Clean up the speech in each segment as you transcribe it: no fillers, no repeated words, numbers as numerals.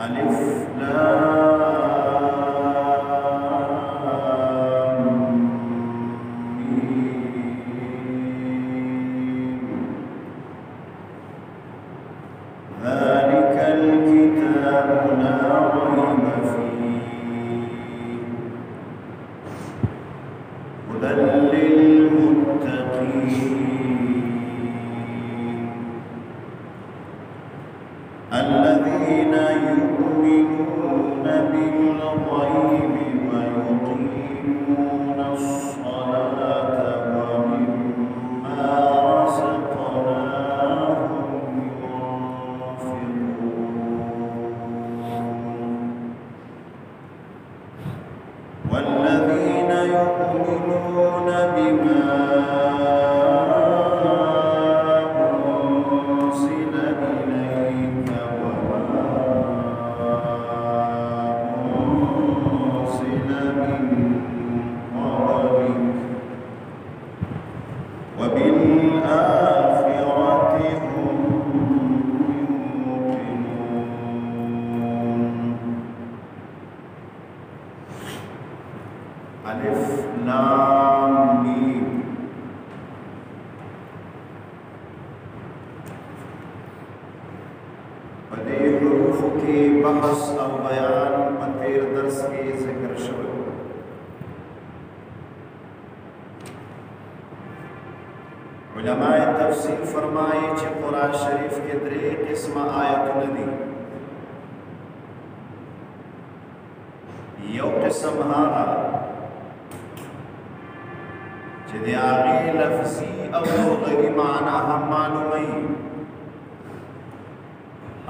अलिफ लाम मीम ज़ालिकल किताबु ला रैब फीह हुदल लिलमुत्तक़ीन الذين يؤمنون بالغيب ويقيمون الصلاة ومما رزقناهم ينفقون والذين يؤمنون بما अलिफ लाम मीम पदे हुरूफ के बहस और बयान पतेर दर्स के जिक्र शुरू उलमाए तफसीर फरमाए कि कुरान शरीफ के दरे किस्म आयतुन दी यो किस्म हागा आगे लफ्जी और लुग़वी माना हम मालूम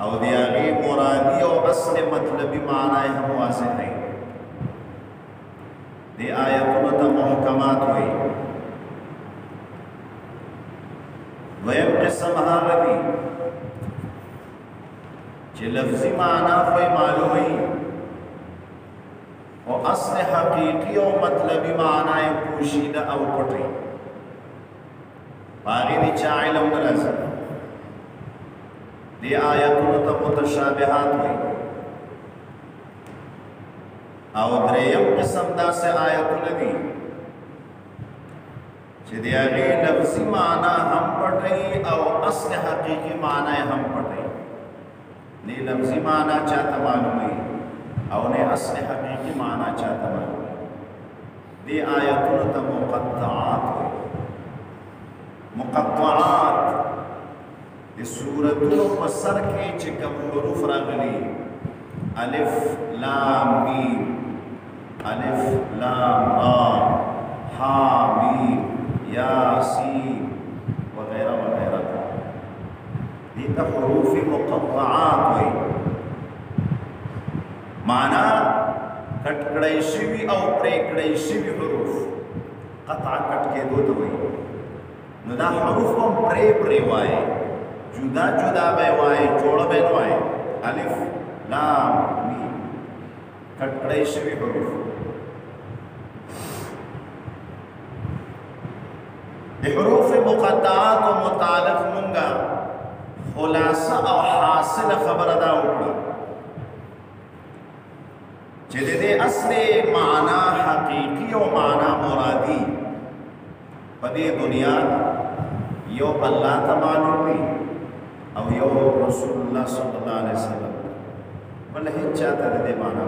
और आगे मुरादी और असल मतलबी माना हम वाज़ेह है। दे आयतुन त मुहकमात हुई वयम किस्म हागदी जे लफ्जी माना कोई मालूम है और असल हकीकी और मतलबी माना है पोशीदा और पटे बागी दी चाइलम नरज़ दे आयतुन त मुतशाबिहात हुई और द्रेयम किस्म दा से आयतुन दी जे आगे लफ्जी माना हम पढ़े और असल हकीकी माना हम पढ़े ने लफ्जी माना चाहता मालूम है और ने असल हकीकी माना चाहता मालूम है। दे आयतुन त मुक़त्तआत हुई मुक़त्तआत इस सूरतों पसर के चिकम हुरूफ रगली अलिफ लाम मीम अलिफ लाम रा हा मीम यासीन वगैरह वगैरह ये तो हुरूफ मुक़त्तआत हुई माना कटकड़ैशिवी और प्रेकड़ैशिवी हुरूफ कता कट के दो तो हुई नुदा हुरूफ को प्रे प्रे वाए जुदा जुदा बे वाए जोड़ बे वाए अलिफ लाम मीम कटकड़ैशिवी हुरूफ हुरूफ मुक़त्तआत व मुतालिक़ मुंगा खुलासा और हासिल खबर अदा उकड़ा जिदे असले माना हकीकी और माना मुरादी पदे दुनिया यो अल्लाह ता मालूम भी और यो रसूलुल्लाह सल्लल्लाहु अलैहि वसल्लम बल है चाहता दे माना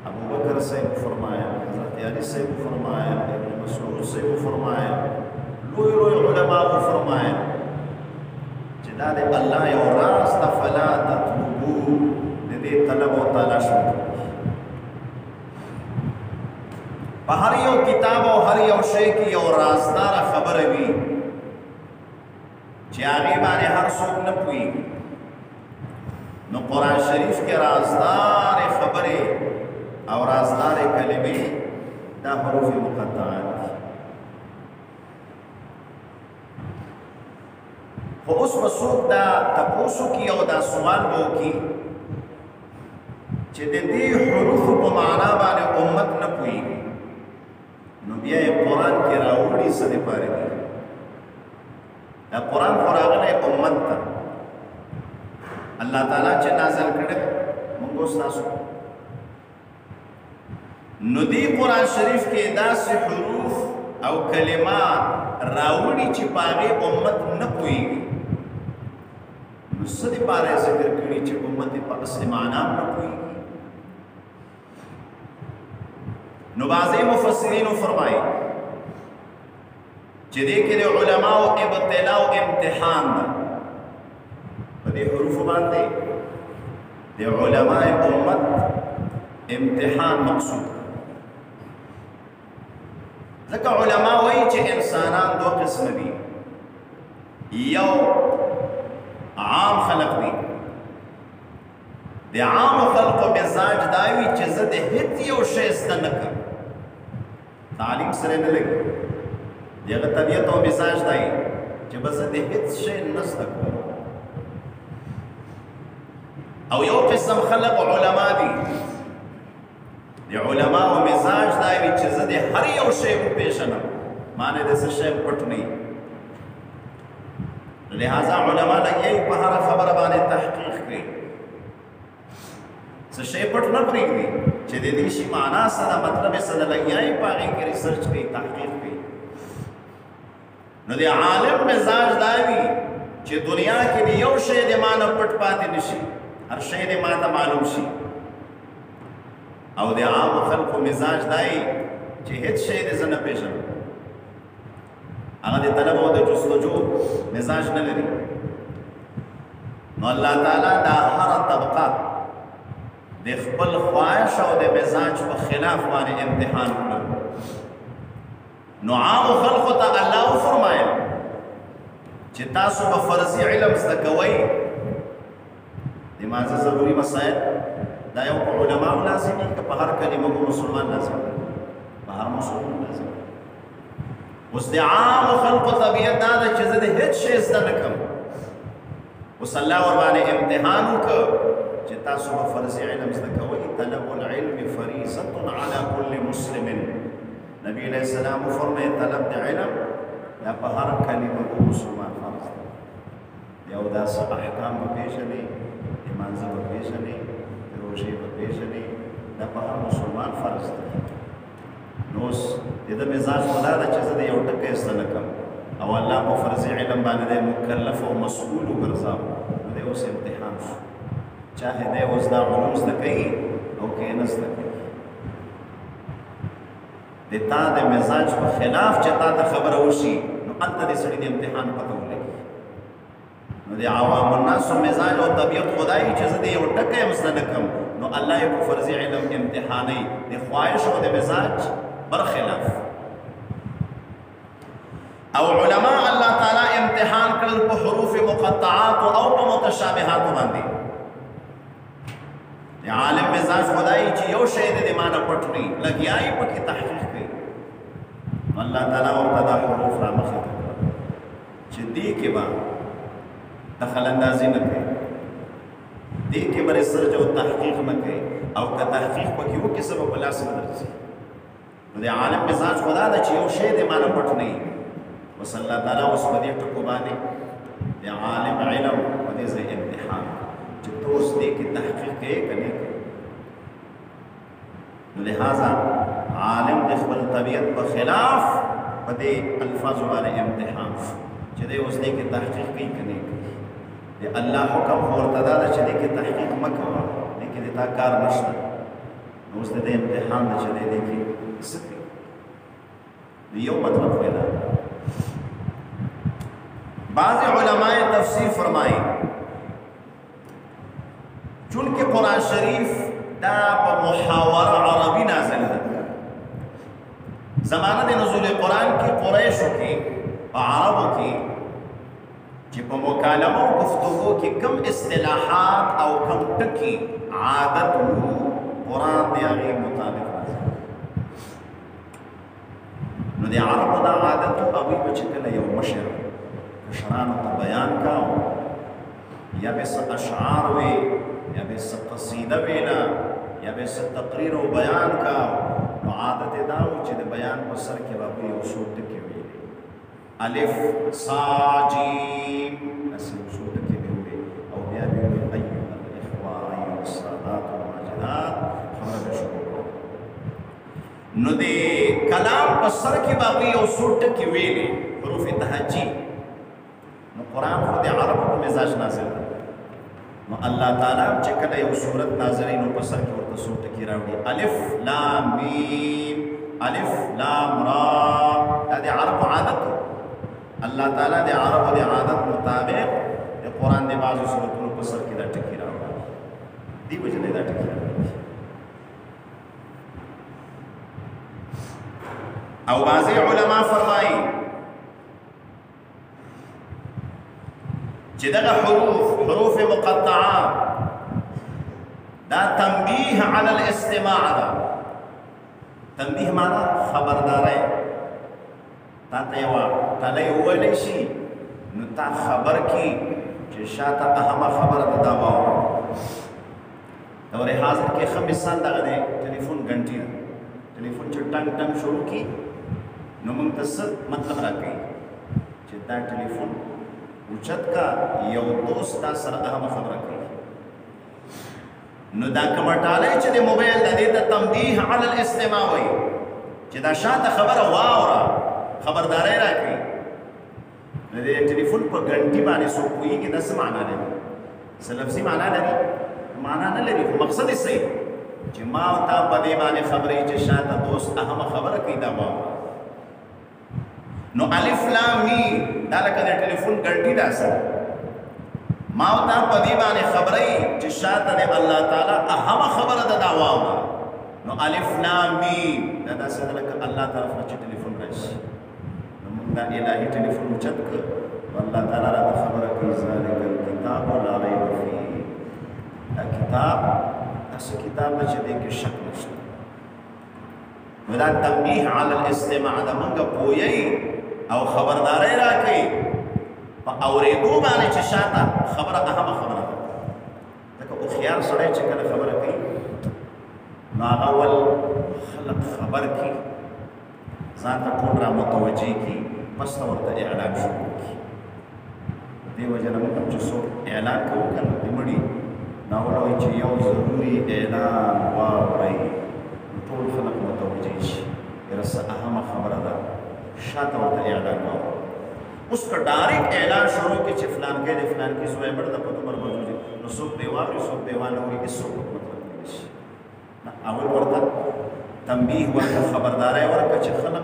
अबू बकर से फरमाया हज़रत अली से फरमाया इब्न मसऊद से फरमाया लोई लोई उलमा को फरमाया जिदा दे अल्लाह यो रास्ता फला ततलबू दे तलब और तलाश हर यो किताब और हर यो शे की और राजदार खबर भी जागे बारे हर सोच न पुई न कुरान शरीफ के राजदार खबरें और राजदार कलिमे दा हुरूफ मुक़त्तआत हो उस वसूक दा तपोसु की और दा सवाल वो की दी हुरूफ को माना बाने उम्मत न पुई नबिया कुरान के राउडी सदे पारे दी कुरान कुरान उम्मत था الله تعالی چې نازل کړي موږ اوس تاسو نو دی قرآن شریف کې داسې حروف او کلمات راوړي چې پاغه امت نه پوهیږي نو څه دپاره یې ذکر کړي چې امت یې په اصل معنا نه پوهیږي نو بعضې مفسرینو فرمایي چې دې کې د علماو ابتلا او امتحان ده په دې حروفو باندې د علماء امت امتحان مقصود ځکه علما وایي چې انسانان دو قسم دي یو عام خلق دي د عام خلقو مزاج دا وي چې زه د هیڅ یو شی زده نه کړم تعلیم سره نه لګي د هغه طبیعت او مزاج دا وي چې بس زه د هیڅ شی نه زده کوم او یو قسم خلق علما دي د علماء مزاج دا وي چې زه د هر یو شی وپېژنم معنی د څه شی پټ نه وي لہذا علما لګیایي په هره خبره باندې تحقیق کوي څه شی پټ نه پرېږدي چې د دې شي معنا څه ده مطلب یې څه ده لګیایي په هغې کې ریسرچ کوي تحقیق کوي نو د عالم مزاج دا وي چې دنیا کې د یو شی د معنی پټ پاتې نه شي هر شی د ماته معلوم شي او د عام خلقو مزاج دای چې هیڅ شی د زنه پېژنو هغه د طلب او د جستجو مزاج نه لري نو الله تعالی دا هر طبقه د خپل خواهش او د مزاج په خلاف باندې امتحان کړ نو عام خلقو ته الله فرمایل چې تاسو په فرضي علم زده کوئ د مازه ضروري مسائل دا یو په علماء لازم دي که په هر کلمه کو مسلمان لازم دی په هر مسلمان لازم اوس د عام خلقو طبیعت دا ده چې زه د هیڅ شی زده نه کوم اوس الله ورباندې امتحان وکړ چې تاسو به فرض علم زده کوئ طلب العلم فریضة على كل مسلم نبی علیہ السلام فرمایي طلب د علم دا په هر کلمه کو مسلمان فرض دی یو داسې احکام به پېژني د مانځه به پېژني روژې به پېژني دا په هر مسلمان فرض دی نو اوس د ده مزاج خو دا ده چې زه د یو ټکی زده نه کړم او الله په فرضي علم باندې دی مکلف او مسؤول وګرځاو نو دی اوس امتحان شو چاهې دی اوس دا علوم زده کوي او که یې نه زده کوي د تا د مزاج په خلاف چې تا ته خبره وشي نو هلته د سړي د امتحان پته ولګي نو د عوام الناسو مزاج او طبیعت خدای چې زه د یو ټکی هم زده نه کړم نو الله یې په فرضي علم امتحانوي د خواهش او د مزاج برخلاف او علما الله تعالی امتحان کړل په حروف مقطعات او په متشابهات باندې د عالم مزاج خدای چې یو شی د معنی پټ نه لګیایي پکې تحقیق کوي الله تعالی ورته دا حروف را مخې ته کړل چې دې کې به دخل اندازي نه کوي دې کې به ریسرچ او تحقیق نه کوي او که تحقیق پکې وکړي څه به په لاس نه درځي نو د عالم مزاج خدا ده چې یو شی د معنی پټ نه وي بس الله تعالی اوس په دې ټکو باندې د عالم علم په دې ځای امتحان چې ته اوس دې کې تحقیق کوې که نه کوې نو لہذا عالم د خپل طبیعت په خلاف په دې الفاظو باندې امتحان شو چې دی اوس دې کې تحقیق کوي که نه کوي د الله حکم خو ورته دا ده چې دې کې تحقیق مه کوه دې کې د تا کار نشته نو اوس د دې امتحان ده چې دی دې کې څه کوي د یو مطلب خو یې دا بعض علماء تفسیر فرمایي چونکه قرآن شریف دا په محاوره عربي نازل ده زمانه د نزول قرآن کې قریشو کې په عربو کې چې په مکالمه او گفتگو کې کم اصطلاحات او کم ټکي عادت وو قرآن د هغې مطابق نازل نو د عربو دا عادت وو هغوی به چې کله یو مشر مشرانو ته بیان کاو یا به څه اشعار وي یا به څه قصیده ویله یا به څه تقریر او بیان کاو نو عادت یې دا و چې د بیان په سر کې به یو څو ټکي ویلې الف صا جیم داسې یو څو ټکي به وویل او بیا به ویل ایوه نو دے کلام په سر کې باقي یو څو ټکي ویلې حروف تهجی نو قرآن خو د عربو په مزاج نازل دی نو الله تعالی چې کله یو سورت نازلې نو په سر کې ورته څو ټکي راوړي الف لام میم الف لام را دا د عربو عادت الله تعالی د عربو د عادت مطابق د قرآن د بعضو سورتونو په سر کې دا ټکي راوړي دی وجه نه دا ټکي راوړي او بعضی علماء فرمائی چې دغه حروف مقطعه دا تنبیه علی الاستماع ده تنبیه معنا خبرداري تا ته یو تله ویلی شي نو تا خبر کی چې شاته اهمه خبره ده دا واوره دور حاضر کې ښه مثال دغه دی ټلیفون غنټي ده ټلیفون چې ټنګ ټنګ شروع کی نو موږ ته څه مطلب راکوي چې دا ټلیفون اوچت کا یو دوست تا سره اهمه خبره کوي نو دا کمټالی چې د موبایل د دې ته تنبیه علی الاستماع وایي چې دا شاته خبره واوره خبرداری راکوي نو د ټلیفون په ګنټي باندې څوک پوهېږي دا څه معنا لري څه لفظي معنا لري معنا نه لري خو مقصد یې صحیح چې ما او تا په دې باندې خبرې چې شاته دوست اهمه خبره کوي دا واوره نو الف لام میم دا لکه د ټلیفون ګنټي ده سره ما او تا په دې باندې خبرې چې شاته د الله تعالی اهمه خبره ده دا واوره نو الف لام میم دا داسې ده لکه الله طرف نه چې ټلیفون راشي نو موږ دا الهي ټلیفون اوچت کړ الله تعالی راته خبره کوي ذلک الکتاب لا ریب فیه دا کتاب داسې کتاب ده چې دې کې شک نشته نو دا تنبیه علی الاستماع ده موږ پوهیږئ او خبرداری راکوي په اورېدو باندې چې شاته خبره اهمه خبره ده لکه هوښیار سړی چې کله خبره کوي نو هغه اول خلق خبر کړي ځان ته ټول را متوجه کړي پس ته ورته اعلان شروع کړي دې وجه نه موږ چې څوک اعلان کوو که نه د مړي نو اول وایي چې یو ضروري اعلان واورئ نو ټول خلق متوجه شي یاره څه اهمه خبره ده شاته ورته اعلان واورئ اوس که ډایرکټ اعلان شروع کړي چې فلانکی دی فلانکي زوی مړ ده په دومره بجو دی نو څوک دې واوري څوک دې وانه اوري هېڅوک مطلب نه شي اول ورته تنبیه ورته خبرداری ورکړه چې خلک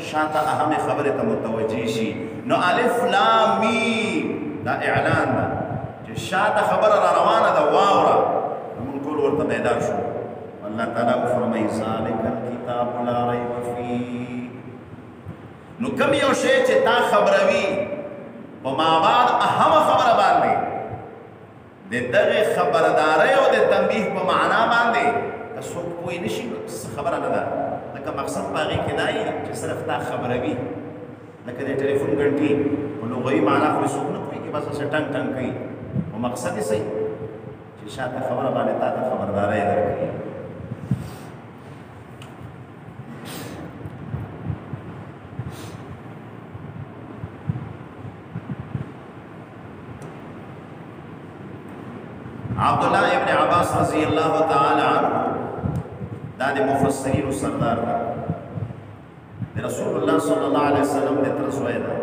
شاته اهمې خبرې ته متوجه شي نو الف لام میم دا اعلان ده چې شاته خبره را روانه ده واوره نو موږ ټول ورته بیدار شو الله تعالی وفرمایي ذلک الکتاب لا ریب فیه نو کم یو شی چې تا خبروي په مابعد اهمه خبره باندې د دغې خبرداری او د تنبیه په معنا باندې که څوک پوه نه شي خبره نه ده لکه مقصد په هغې کې دا چې صرف تا خبروي لکه د ټلیفون ګنټي په لغوي معنا خو څوک نه پوهېږي بس هسې ټنګ ټنګ کوي خو مقصد یې صحیح چې شاته خبره باندې تا ته خبرداری درکوي عبداللہ ابن عباس رضی اللہ تعالی عنہ دا د مفسرین سردار دا رسول الله صلی الله علیه وسلم د ترزوی دا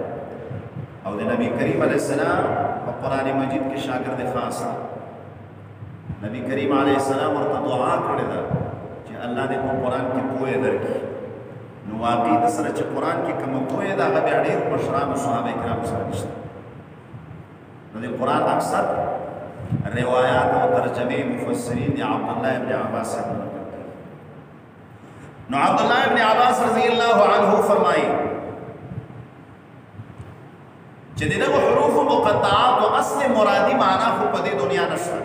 او د نبی کریم علیه السلام په قرآن مجید کې شاگرد خاص دا نبی کریم علیه السلام ورته دعا کړې ده چې الله دې په قرآن کې پوهه درکړي نو واقعي د سره چې قرآن کې کومه پوهه ده هغه بیا ډېر مشرانو صحابه کرامو سره نشته نو د قرآن اکثر روایات و ترجمه مفسرین دی عبداللہ ابن عباس سے نو عبداللہ ابن عباس رضی اللہ عنہ فرمائی چدیدہ و حروف مقطعات و اصل مرادی معنی خو پدی دنیا نشتا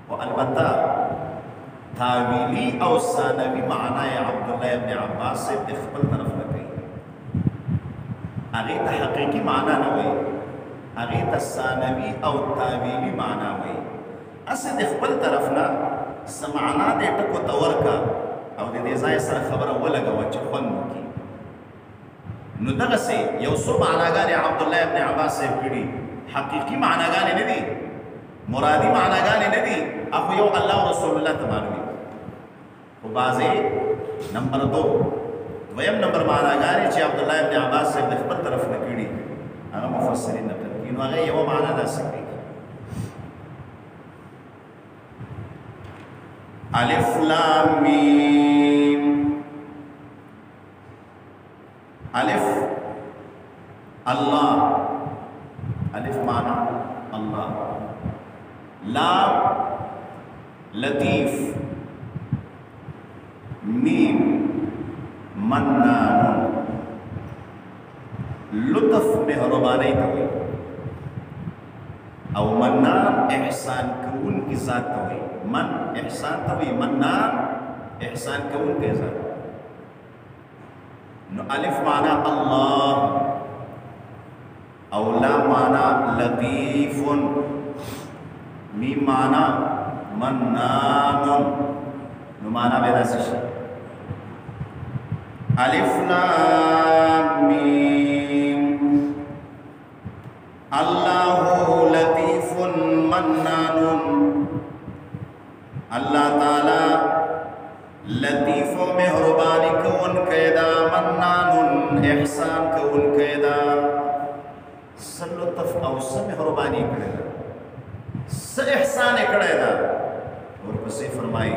و البتہ تاویلی او ثانوی معنی عبداللہ ابن عباس سے دخبل طرف لگئی اغیت حقیقی معنی نوئی هغې ته ثانوي او تاویلي معنا وایي هسې د خپل طرف نه څه معنا دې ټکو ته ورکړه او د دې ځای سره خبره ولګوه چې خوند وکړي نو دغسې یو څو معناګانې عبدالله ابن عباس صاحب کړي حقیقي معناګانې نه دي مرادي معناګانې نه دي هغه یو الله او رسول الله ته معلومي خو بعضې नंबर 2 دویم نمبر معناګانې چې عبد الله ابن عباس صاحب د خپل طرف نه کړي هغه مفسرین نقل کړي نو هغه یو معنا داسې کوي الف لام میم الف الله الف معنا الله لام لطیف میم منان لطف مهربانی ته وي او منان احسان کوون کی ذات ته وي من احسان ته وي منان احسان کوون کی ذات نو الف معنا الله او لام معنا لطيف میم معنا منان نو معنا به داسې شي الف لام میم الله لطیف منان اللہ تعالی لطیف و مہربانی کون قیدا منان احسان کون قیدا سلطف او مہربانی قیدا س احسان قیدا اور پسی فرمائی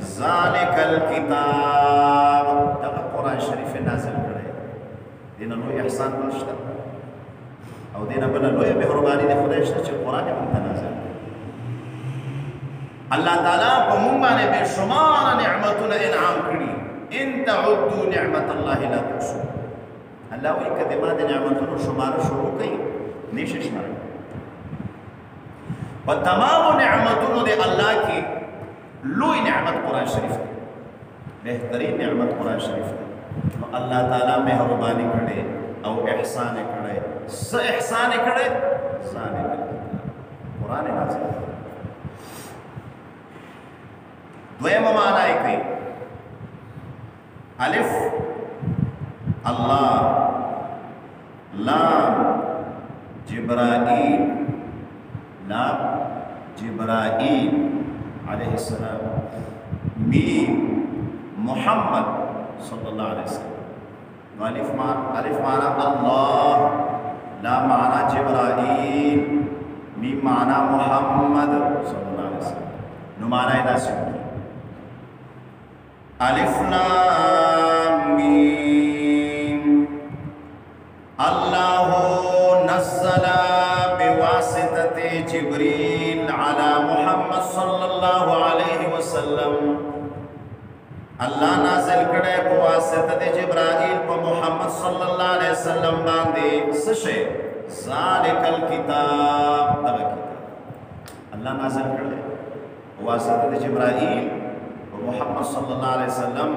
ذالک الکتاب دغه قرآن شریف نازل کړی دینه لوی احسان نشته او دینه بل لوی مهرباني د خدای شته چې قرآن یې موږ نازل الله تعالی په موږ باندې بے شمار نعمتونه انعام کړي ان تعدوا نعمت الله لا تحصوها الله وی کدما د نعمتونو شمار شروع کوي نشي شمار په تمام نعمتونو د الله کې لوی نعمت قرآن شریف دی بہترین نعمت قرآن شریف دی نو اللہ تعالی مہربانی کرے او احسان کرے س احسان کرے ذالک قرآن نازل دویم معنی کوي الف الله لام جبرائیل لام جبرائیل علیہ السلام میم محمد صلی اللہ علیہ وسلم الف معنی اللہ لا معنی جبرائیل میم معنی محمد صلی اللہ علیہ وسلم نو معنی داسې الف لام میم اللہ نزل بواسطة جبريل على محمد صلى الله عليه وسلم اللہ نازل کرے بواسطة جبرائیل پا محمد صلی اللہ علیہ وسلم باندے سشے ذالک الکتاب دغا کتاب اللہ نازل کرے بواسطة جبرائیل پا محمد صلی اللہ علیہ وسلم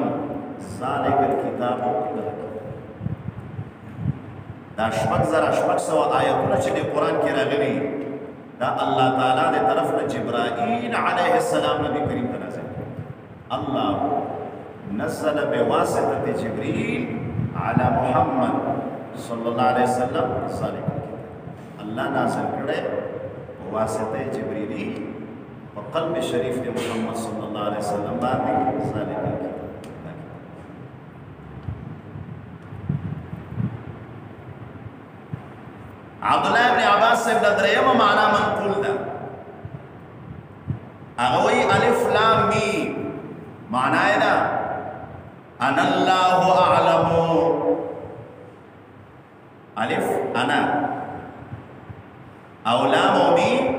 ذالک الکتاب دغا کتاب دا شپږ سوه آیتونه چې د قرآن کې راغلي دا الله تعالی د طرف نه جبرائیل علیه السلام نبی کریم ته نازل کړي الله نزل بواسطة جبريل على محمد صلى الله عليه وسلم ذلك الله نازل کړي بواسطة جبريل په قلب شریف د محمد صلی الله علیه وسلم باندې ذلك عبداللہ ابن عباس سے دریم معنی منقول دا اغوی الف لام میم معنی دا انا اللہ اعلم الف انا او لام میم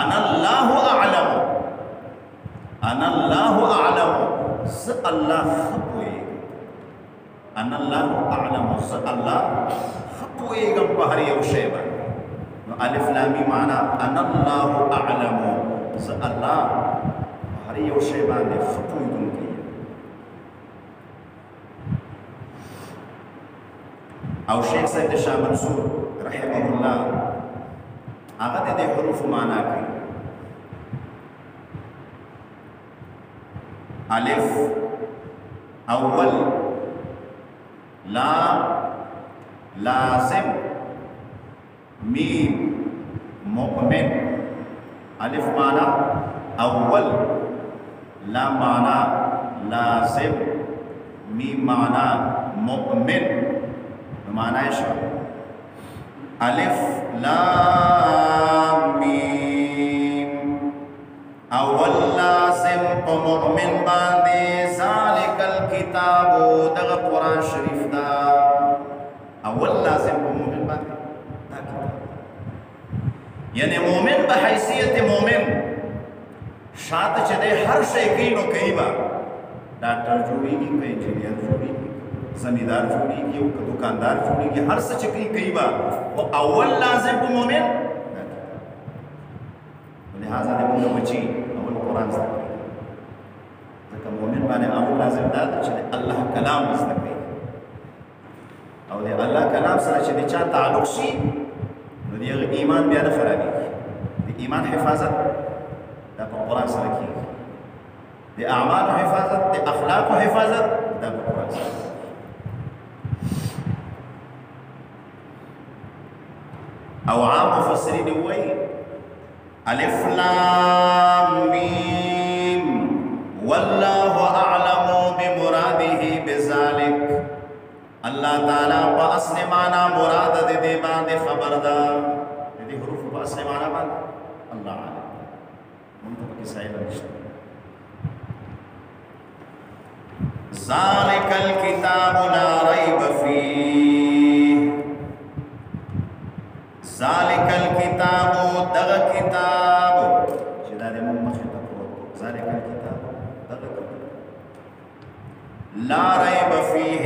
انا اللہ اعلم انا اللہ اعلم س اللہ خبوئی انا اللہ اعلم س اللہ خبوئیگم بہر یو شیبا الف لامی معنی انا اللہ اعلم س اللہ بہر یو شیبا نے خبوئیگم کی او شیخ سید شاہ منصور رحمه اللہ آغت دے حروف معنی کی الف اول لام لازم میم مؤمن الف معنی اول لام معنی لازم میم معنا مؤمن معنی شو الف لام میم اول لازم په مؤمن باندې ذالک الکتاب دغه قرآن شریف دا اول لازم په مؤمن باندې دا کتاب یعنی مؤمن په حیثیت مؤمن شاته چې هر شی کوي نو کوي با ډاکټر جوړیږي کوي انجینیر جوړیږي زمیندار جوړیږي او دکاندار جوړیږي هر څه چې کوي با او اول لازم په مؤمن لہذا د موږ بچي اول قرآن زده کوي ځکه مؤمن باندې اول لازم دا چې الله کلام زده کوي او د الله کلام سره چې چا تعلق شي نو د ایمان بیا نه خرابېږي د ایمان حفاظت دا په قرآن سره کېږي د اعمالو حفاظت د اخلاقو حفاظت دا په قرآن سره او عام مفسرین وایي الف لام میم والله اعلم بمراده بذلك الله تعالی په اصل معنا مراد دې باندې خبر ده دې حروف په اصل معنا باندې الله اعلم مونږ په کې صحیح نشته ذلك الكتاب لا ريب فيه ذلك الكتاب دغ کتاب چې دا د مونږ مخې ته پروت ذلك الكتاب دغ کتاب لا ريب فيه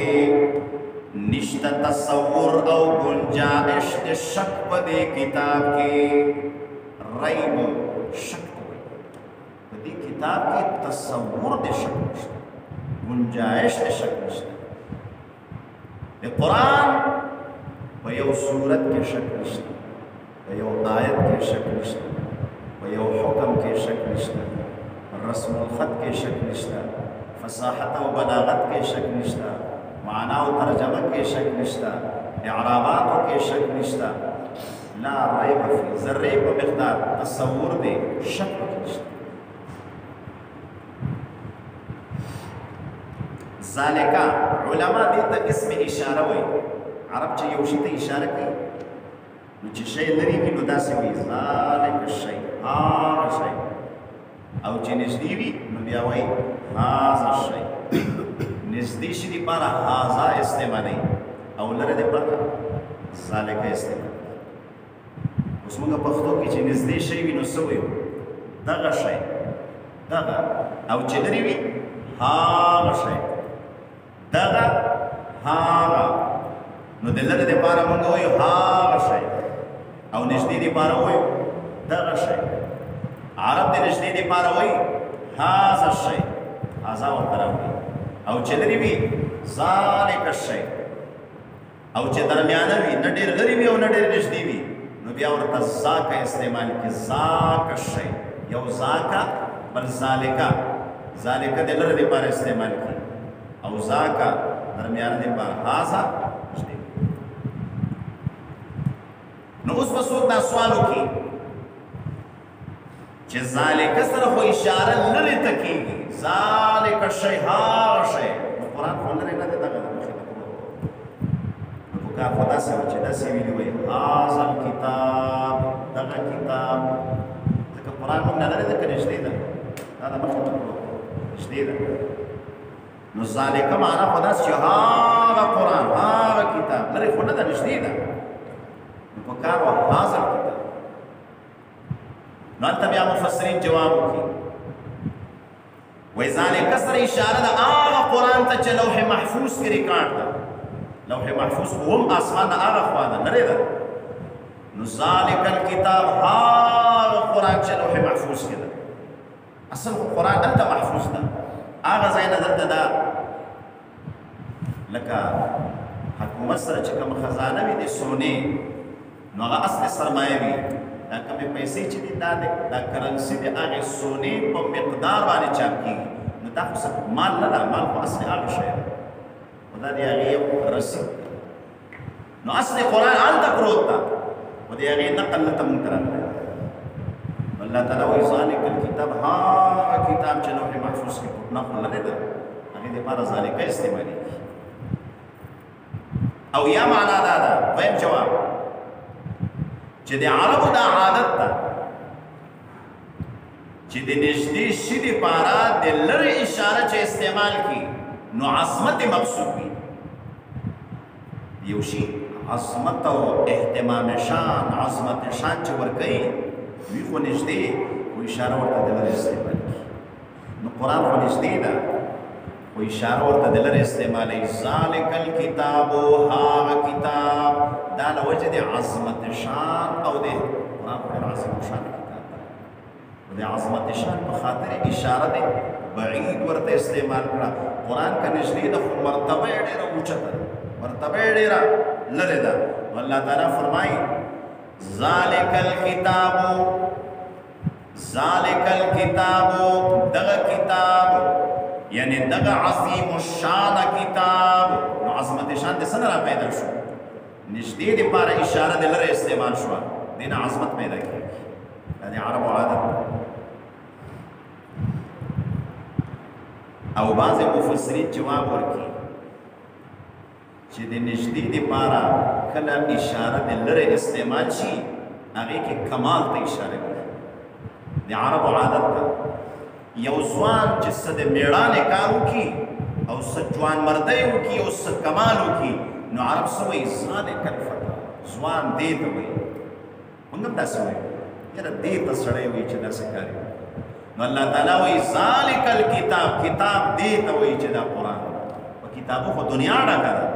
نشتا تصور او گنجائش د شک په دې کتاب کې ریب شک په دې کتاب کې تصور د شک نشته گنجائش د شک نشته د قرآن په یو صورت کې شک نشته په یو آیت کې شک نشته په یو حکم کې شک نشته رسم الخط کې شک نشته فصاحت او بلاغت کې شک نشته معنا او ترجمه کې شک نشته اعراباتو کې شک نشته لا ریب فی ذره په مقدار تصور دی شک نشته ذالکا علما دې ته اسم اشاره وایي عرب چې یو شي ته اشاره کوي نو چې شی لري وي نو داسې وایي ذالک الشی هغه شی او چې نږدې وي نو بیا وایي هذا الشی نزدې شي لپاره هذا استعمالوي او لرې لپاره ذالک استعمال اوس موږ پښتو کې چې نزدې شي وي نو څه وایو دغه شی دغه او چې لرې وي هغه شی دغه هغه نو د لرې لپاره موږ وایو هغه شی او نږدې لپاره وایو دغه شی عرب د نږدې لپاره وایي هذا الشی هذا ورته راوړي او چې لرې وي ذالک الشی او چې درمیانه وي نه ډېر لرې وي او نه ډېر نږدې وي نو بیا ورته ذاک استعمال کړي ذاک الشی یو ذاکا بل ذالکا ذالکا د لرې لپاره استعمال کړي او ذاکا درمیانه لپاره هذا نو اوس به څوک دا سوال وکړي چې ذالک سره خو اشاره لرې ته کېږي ذالک الشی هغه شی نو قرآن خو لرې نه دی دغه مخې ته نو پکار خو داسې و چې داسې ویلي وایي هذا الکتاب دغه کتاب ځکه قرآن موږ نه لرې ده که نږدې ده دا د مخې ته نږدې ده نو ذالک معنا خو داسې چې هغه قرآن هغه کتاب لرې خو نه ده نږدې ده نو پکار و هذا الکتاب نو هلته بیا مفسرین جواب وکړي وایي ذالک سره اشاره ده هغه قرآن ته چې لوح محفوظ کې ریکارډ ده لوح محفوظ خو هم اسمان نه هغه خوا ده لرې ده نو ذالک الکتاب هغه قرآن چې لوح محفوظ کې ده اصل قرآن هلته محفوظ ده هغه ځای نه دلته ده لکه حکومت سره چې کوم خزانه وي د سونې نو هغه اصل سرمایه وي دا کومې پیسې چې دي دا کرنسي د هغې سونې په مقدار باندې چاپ کېږي نو دا خو مال نه ده مال خو اصل هغه شی ده خو دا د هغې یو رسید نو اصل قرآن هلته پروت ده خو د هغې نقل دلته مونږ ته راغلی الله تعالی وایي ذالک الکتاب هغه کتاب چې لوح محفوظ کې پټ نه خو لرې ده لپاره ذالک استعمالي او یا معنا دا ده دویم جواب چې د عربو دا عادت ده چې د نږدې شي دپاره د لرې اشاره چې استعمال کړي نو عظمت مقصود وي یو شي عظمت او اهتمام شان عظمت شان چې ورکوي وي خو نږدې خو اشاره ورته د لرې استعمال کړي نو قرآن خو نږدې ده خو اشاره ورته د لرې استعمالوي ذالک الکتاب هغه کتاب دا له وجې د عظمت شان او د قرآن خو عظمت شان کتاب ده د عظمت شان په خاطر اشاره دی بعید ورته استعمال کړه قرآن که نږدې ده خو مرتبه یې ډېره اوچته ده مرتبه یې ډېره لرې ده الله تعالی فرمایي ذالک الکتاب دغه کتاب یعنی دغه عظیم الشان کتاب نو عظمت شان د څه نه را پیدا شو نږدې دپاره اشاره د لرې استعمال شوه دې نه عظمت پیدا کېږي دا د عربو عادت او بعضې مفسرین جواب ورکړي چې د نږدې دپاره کله اشاره د لرې استعمال شي هغې کې کمال ته اشاره کوي د عربو عادت ده یو ځوان چې څه د مېړانې کار وکړي او څه ځوانمردۍ وکړي او څه کمال وکړي نو عرب څه وایي ذالک الفتى ځوان دې ته وایي موږ هم داسې وایو یاره دې ته سړی وایي چې داسې کار یې نو الله تعالی وایي ذالک الکتاب کتاب دې ته وایي چې دا قرآن په کتابو خو دنیا ډکه ده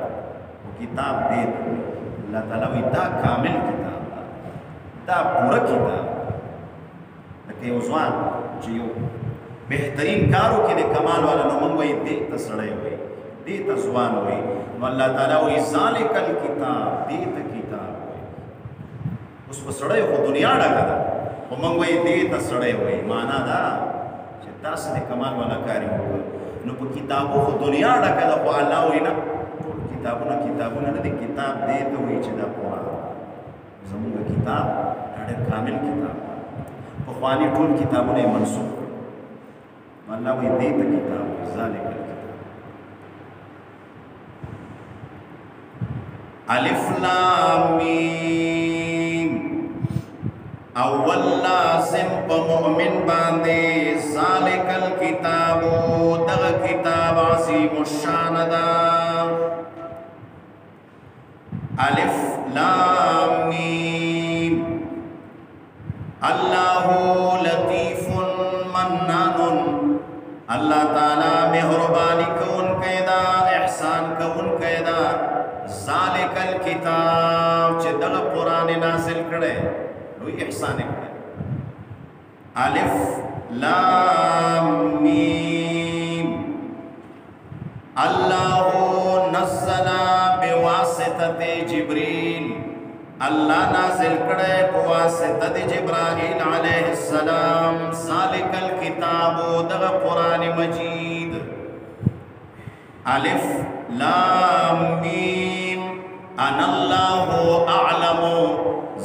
خو کتاب دې ته وایي الله تعالی وایي دا کامل کتاب ده دا پوره کتاب لکه یو ځوان چې یو بهترین کارو کې د کمال والا نو موږ وایي دې ته سړی وایي دې ته ځوان وایي نو الله تعالی وایي ذالک الکتاب دې ته کتاب وایي اوس په سړی خو دنیا ډکه ده خو موږ وایي دې ته سړی وایي معنا دا چې داسې د کمال والا کار یې وکړ نو په کتابو خو دنیا ډکه ده خو الله وایي نه ټول کتابونه نه دي کتاب دې ته وایي چې دا قرآن زموږ کتاب ډېر کامل کتاب پخواني ټول کتابونه یې منسوخ کړل الله وایي دې ته کتاب ذالک الکتاب الف لام میم اول لازم په مؤمن باندې ذالک الکتاب دغه کتاب عظیم الشان ده الف لام میم الله لطیف منان اللہ تعالی مہربانی کون قیدا احسان کون قیدا ذالک الکتاب چه دغ قرآن نازل کرے لوی احسان کرے الف لام میم اللہ نزل بواسطت جبریل اللہ نازل کرے بواسطت جبرائیل علیہ السلام ذالک الکتاب دغ قرآن مجید الف لام میم انا اللہ اعلم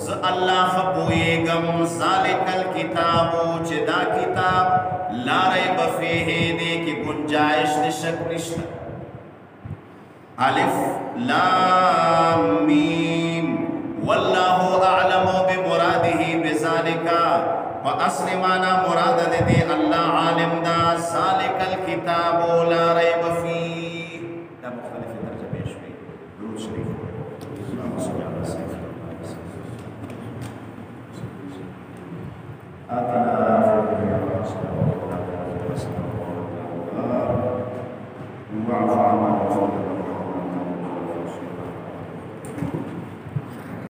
ز اللہ خبوئیگم ذالک الکتاب چدا کتاب لا ریب فیہ دے کی گنجائش نشک نشتا الف لام میم واللہ اعلم بمراده بذالک فاصل مانا مراد دے اللہ عالم دا ذالک الکتاب لا ریب فیہ